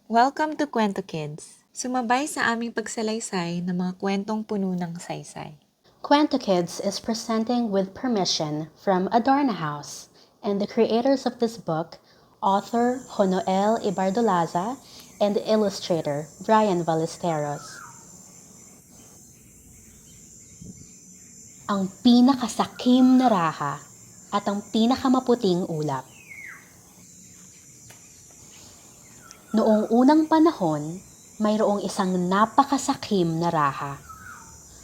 Welcome to Kwento Kids! Sumabay sa aming pagsalaysay ng mga kwentong puno ng saysay. Kwento Kids is presenting with permission from Adorna House and the creators of this book, author Honoel Ibardolaza and illustrator Brian Ballesteros. Ang pinakasakim na raha at ang pinakamaputing ulap. Noong unang panahon, mayroong isang napakasakim na raha.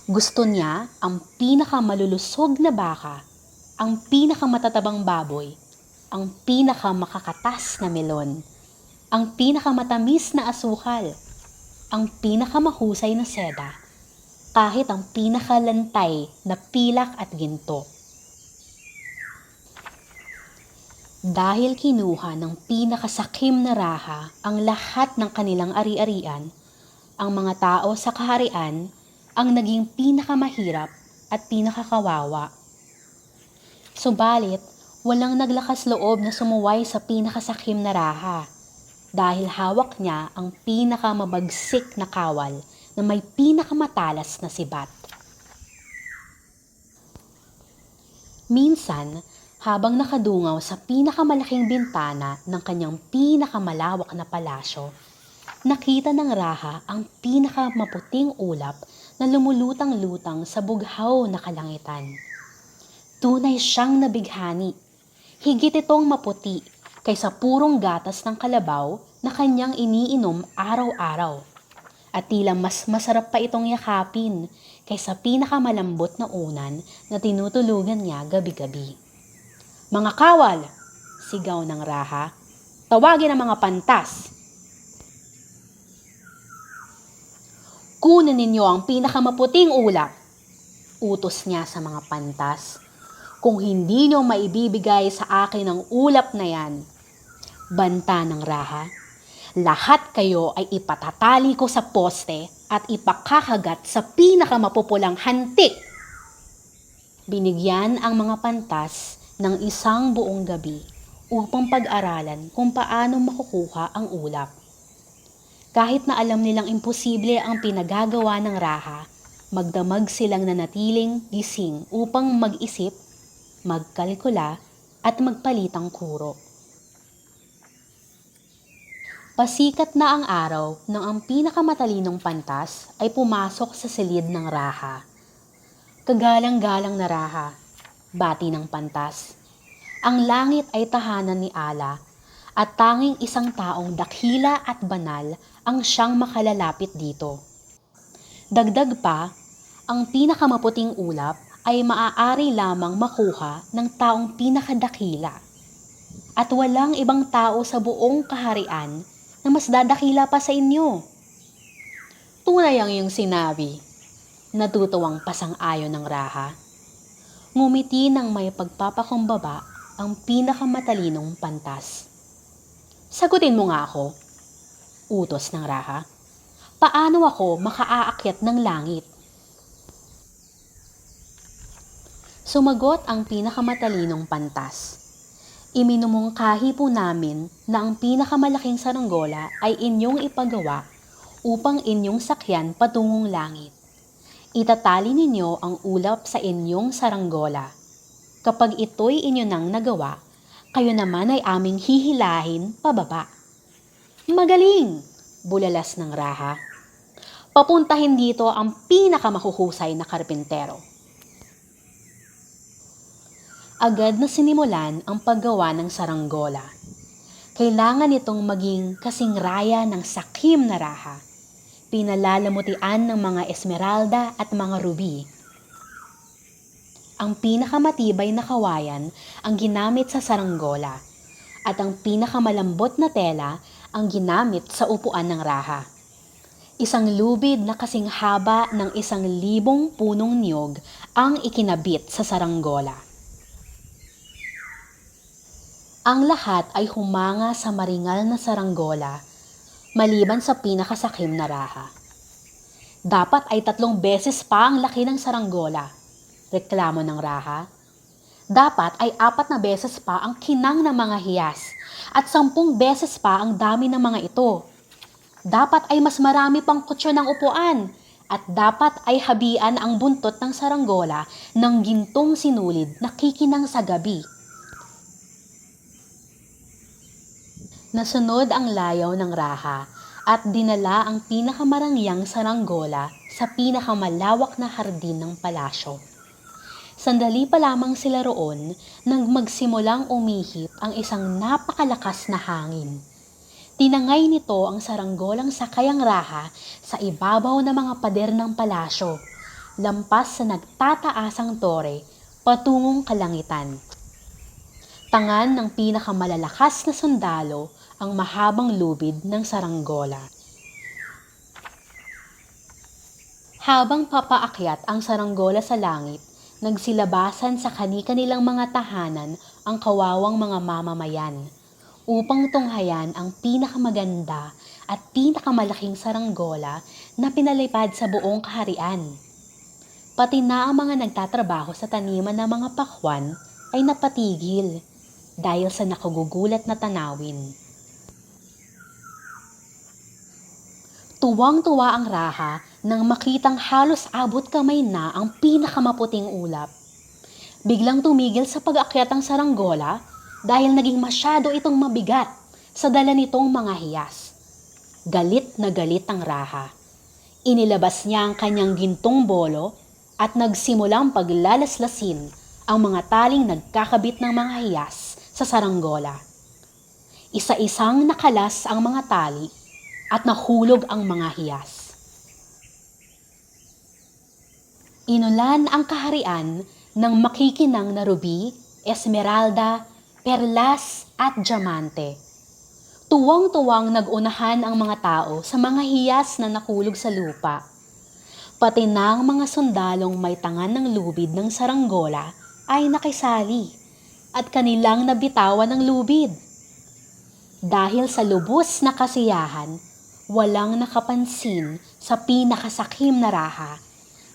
Gusto niya ang pinakamalulussog na baka, ang pinakamatatabang baboy, ang pinakamakakatas na melon, ang pinakamatamis na asukal, ang pinakamahusay na seda, kahit ang pinakalantay na pilak at ginto. Dahil kinuha ng pinakasakim na raha ang lahat ng kanilang ari-arian, ang mga tao sa kaharian ang naging pinakamahirap at pinakakawawa. Subalit, walang naglakas loob na sumuway sa pinakasakim na raha dahil hawak niya ang pinakamabagsik na kawal na may pinakamatalas na sibat. Minsan, habang nakadungaw sa pinakamalaking bintana ng kanyang pinakamalawak na palasyo, nakita ng raha ang pinakamaputing ulap na lumulutang-lutang sa bughaw na kalangitan. Tunay siyang nabighani. Higit itong maputi kaysa purong gatas ng kalabaw na kanyang iniinom araw-araw. At tila mas masarap pa itong yakapin kaysa pinakamalambot na unan na tinutulugan niya gabi-gabi. "Mga kawal!" sigaw ng raha. "Tawagin ang mga pantas! Kunin ninyo ang pinakamaputing ulap!" utos niya sa mga pantas. "Kung hindi nyo maibibigay sa akin ang ulap na yan," banta ng raha, "lahat kayo ay ipatatali ko sa poste at ipakakagat sa pinakamapupulang hantik." Binigyan ang mga pantas ng isang buong gabi upang pag-aralan kung paano makukuha ang ulap. Kahit na alam nilang imposible ang pinagagawa ng raha, magdamag silang nanatiling gising upang mag-isip, magkalkula at magpalitang kuro. Pasikat na ang araw nang ang pinakamatalinong pantas ay pumasok sa silid ng raha. "Kagalang-galang na raha," bati ng pantas. "Ang langit ay tahanan ni Allah at tanging isang taong dakhila at banal ang siyang makalalapit dito. Dagdag pa, ang pinakamaputing ulap ay maaari lamang makuha ng taong pinakadakila. At walang ibang tao sa buong kaharian na mas dadakila pa sa inyo." "Tunay ang iyong sinabi," natutuwang pasang-ayon ng raha. Ngumiti ng may pagpapakumbaba ang pinakamatalinong pantas. "Sagutin mo nga ako," utos ng raha. "Paano ako makaaakyat ng langit?" Sumagot ang pinakamatalinong pantas. "Iminumungkahi po namin na ang pinakamalaking saranggola ay inyong ipagawa upang inyong sakyan patungong langit. Itatali ninyo ang ulap sa inyong saranggola. Kapag ito'y inyo nang nagawa, kayo naman ay aming hihilahin pababa." "Magaling!" bulalas ng raha. "Papuntahin dito ang pinakamahuhusay na karpintero." Agad na sinimulan ang paggawa ng saranggola. Kailangan itong maging kasing raya ng sakim na raha. Pinalalamutian ng mga esmeralda at mga ruby. Ang pinakamatibay na kawayan ang ginamit sa saranggola at ang pinakamalambot na tela ang ginamit sa upuan ng raha. Isang lubid na kasing haba ng 1,000 punong niyog ang ikinabit sa saranggola. Ang lahat ay humanga sa maringal na saranggola maliban sa pinakasakim na raha. "Dapat ay 3 beses pa ang laki ng saranggola," reklamo ng raha. "Dapat ay 4 na beses pa ang kinang ng mga hiyas at 10 beses pa ang dami ng mga ito. Dapat ay mas marami pang kutsyon ng upuan at dapat ay habian ang buntot ng saranggola ng gintong sinulid na kikinang sa gabi. Nasunod ang layaw ng raha at dinala ang pinakamarangyang saranggola sa pinakamalawak na hardin ng palasyo. Sandali pa lamang sila roon nang magsimulang umihip ang isang napakalakas na hangin. Tinangay nito ang saranggolang sakay ang raha sa ibabaw ng mga pader ng palasyo, lampas sa nagtataasang tore patungong kalangitan. Tangan ng pinakamalalakas na sundalo ang mahabang lubid ng saranggola. Habang papaakyat ang saranggola sa langit, nagsilabasan sa kani-kanilang mga tahanan ang kawawang mga mamamayan upang tunghayan ang pinakamaganda at pinakamalaking saranggola na pinalipad sa buong kaharian. Pati na ang mga nagtatrabaho sa taniman ng mga pakwan ay napatigil dahil sa nakagugulat na tanawin. Tuwang-tuwa ang raha nang makitang halos abot kamay na ang pinakamaputing ulap. Biglang tumigil sa pag-akyat ang saranggola dahil naging masyado itong mabigat sa dala nitong mga hiyas. Galit na galit ang raha. Inilabas niya ang kanyang gintong bolo at nagsimulang paglalaslasin ang mga taling nagkakabit ng mga hiyas sa saranggola. Isa-isang nakalas ang mga tali at nahulog ang mga hiyas. Inulan ang kaharian ng makikinang na ruby, esmeralda, perlas at diamante. Tuwang-tuwang nag-unahan ang mga tao sa mga hiyas na nakulog sa lupa. Pati na ang mga sundalong may tangan ng lubid ng saranggola ay nakisali at kanilang nabitawan ng lubid. Dahil sa lubos na kasiyahan, walang nakapansin sa pinakasakim na raha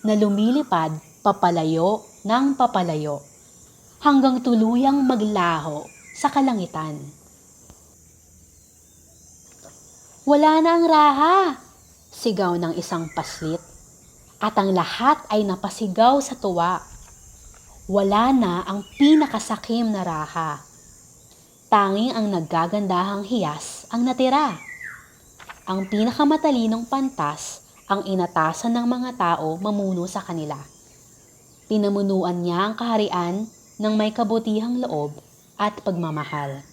na lumilipad papalayo ng papalayo hanggang tuluyang maglaho sa kalangitan. Wala na ang raha, sigaw ng isang paslit, at ang lahat ay napasigaw sa tuwa. Wala na ang pinakasakim na raha. Tanging ang naggagandahang hiyas ang natira. Ang pinakamatalinong pantas ang inatasan ng mga tao mamuno sa kanila. Pinamunuan niya ang kaharian ng may kabutihang loob at pagmamahal.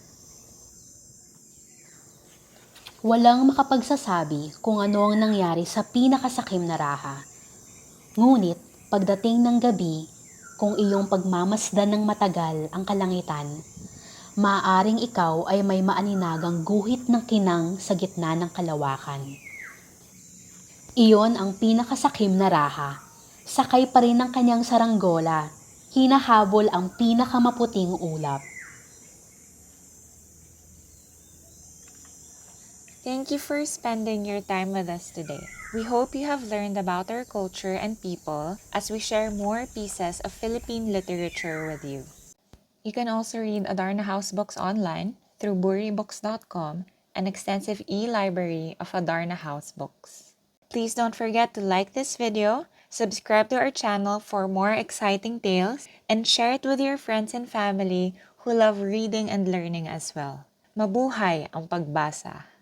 Walang makapagsasabi kung ano ang nangyari sa pinakasakim na raha. Ngunit pagdating ng gabi, kung iyong pagmamasdan ng matagal ang kalangitan, maaaring ikaw ay may maaninagang guhit ng kinang sa gitna ng kalawakan. Iyon ang pinakasakim na raha. Sakay pa rin ng kanyang saranggola. Hinahabol ang pinakamaputing ulap. Thank you for spending your time with us today. We hope you have learned about our culture and people as we share more pieces of Philippine literature with you. You can also read Adarna House books online through buribooks.com, an extensive e-library of Adarna House books. Please don't forget to like this video, subscribe to our channel for more exciting tales, and share it with your friends and family who love reading and learning as well. Mabuhay ang pagbasa!